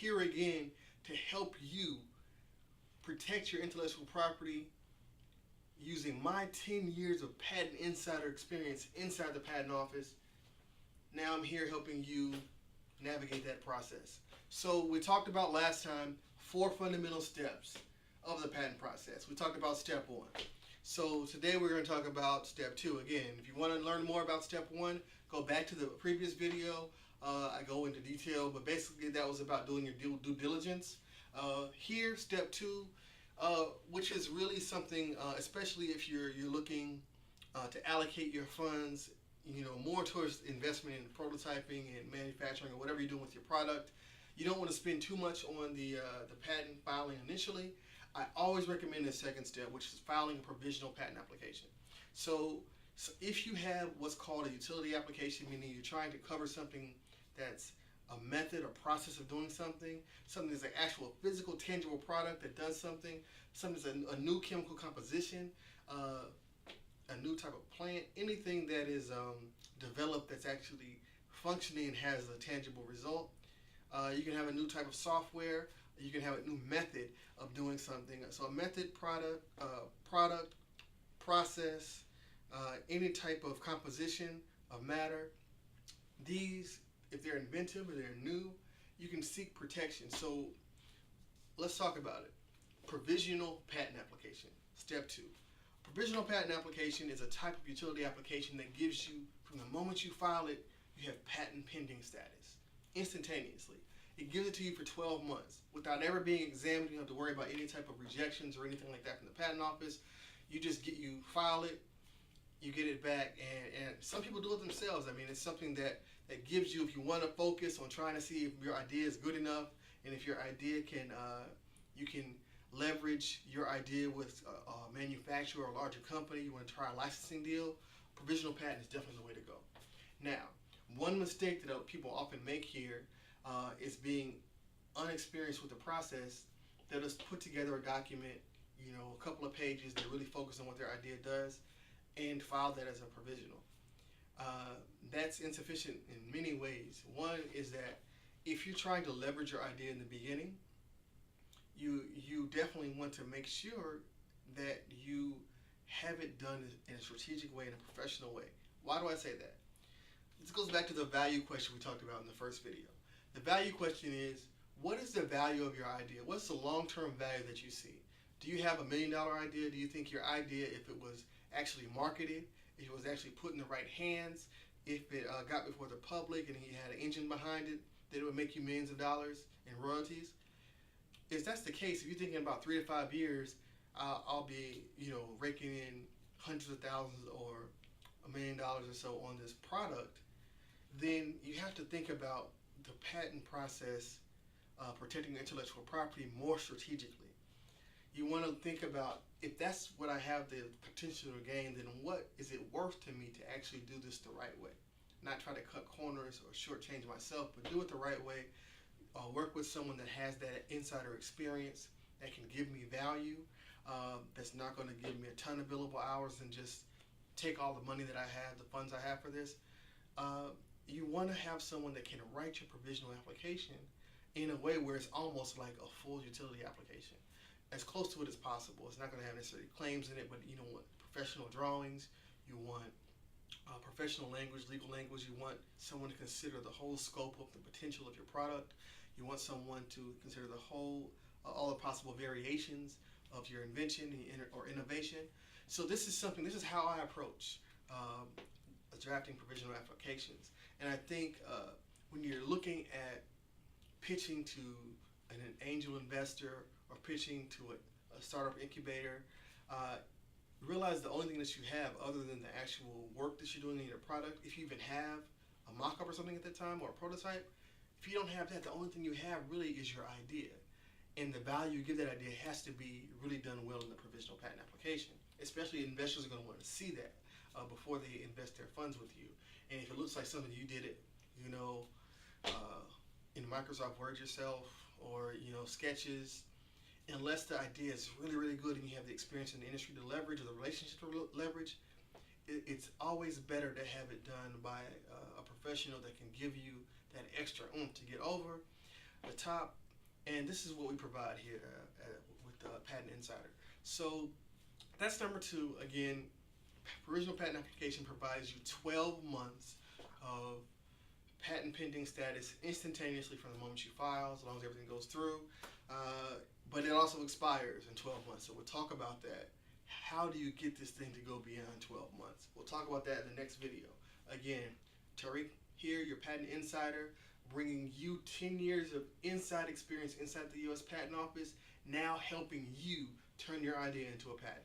here again to help you protect your intellectual property using my 10 years of patent insider experience inside the patent office. Now I'm here helping you navigate that process. So we talked about last time 4 fundamental steps of the patent process. We talked about step 1. So today we're going to talk about step 2. Again, if you want to learn more about step 1, go back to the previous video. I go into detail, but basically that was about doing your due diligence. Here, step 2, which is really something, especially if you're looking to allocate your funds, more towards investment in prototyping and manufacturing or whatever you're doing with your product. You don't want to spend too much on the patent filing initially. I always recommend the second step, which is filing a provisional patent application. So if you have what's called a utility application, meaning you're trying to cover something that's a method or process of doing something that's an actual physical, tangible product that does something that's a new chemical composition, a new type of plant, anything that is developed that's actually functioning and has a tangible result. You can have a new type of software. You can have a new method of doing something. So a method, product, process, any type of composition of matter. These, if they're inventive or they're new, you can seek protection. So let's talk about it. Provisional patent application, step 2. Provisional patent application is a type of utility application that gives you, from the moment you file it, you have patent pending status instantaneously. It gives it to you for 12 months without ever being examined. You don't have to worry about any type of rejections or anything like that from the patent office. You file it, you get it back, and some people do it themselves. I mean, it's something that gives you, if you want to focus on trying to see if your idea is good enough, and if your idea you can leverage your idea with a manufacturer or a larger company, you want to try a licensing deal, provisional patent is definitely the way to go. Now, one mistake that people often make here is being unexperienced with the process. They'll just put together a document, a couple of pages that really focus on what their idea does, and file that as a provisional. That's insufficient in many ways. One is that if you're trying to leverage your idea in the beginning, you definitely want to make sure that you have it done in a strategic way, in a professional way. Why do I say that? This goes back to the value question we talked about in the first video. The value question is, what is the value of your idea? What's the long-term value that you see? Do you have $1 million idea? Do you think your idea, if it was actually marketed, if it was actually put in the right hands, if it got before the public and he had an engine behind it, that it would make you millions of dollars in royalties? If that's the case, if you're thinking about 3 to 5 years, I'll be, raking in hundreds of thousands or $1 million or so on this product, then you have to think about the patent process, protecting your intellectual property more strategically. You want to think about, if that's what I have the potential to gain, then what is it worth to me to actually do this the right way? Not try to cut corners or shortchange myself, but do it the right way. Work with someone that has that insider experience, that can give me value, that's not going to give me a ton of billable hours and just take all the money that I have, the funds I have for this. You want to have someone that can write your provisional application in a way where it's almost like a full utility application. As close to it as possible. It's not going to have necessarily claims in it, but you want professional drawings, you want professional language, legal language, you want someone to consider the whole scope of the potential of your product, you want someone to consider the whole, all the possible variations of your invention or innovation. So this is how I approach drafting provisional applications. And I think when you're looking at pitching to an angel investor or pitching to a startup incubator, realize the only thing that you have other than the actual work that you're doing in your product, if you even have a mock-up or something at the time or a prototype, if you don't have that, the only thing you have really is your idea. And the value you give that idea has to be really done well in the provisional patent application. Especially investors are going to want to see that before they invest their funds with you. And if it looks like something you did it, in Microsoft Word yourself or sketches, unless the idea is really, really good and you have the experience in the industry to leverage or the relationship to leverage, it's always better to have it done by a professional that can give you that extra oomph to get over the top. And this is what we provide here with Patent Insider. So that's number two. Again, Provisional Patent Application provides you 12 months of patent pending status instantaneously from the moment you file, as long as everything goes through. But it also expires in 12 months. So we'll talk about that. How do you get this thing to go beyond 12 months? We'll talk about that in the next video. Again, Tariq here, your Patent Insider, bringing you 10 years of inside experience inside the U.S. Patent Office, now helping you turn your idea into a patent.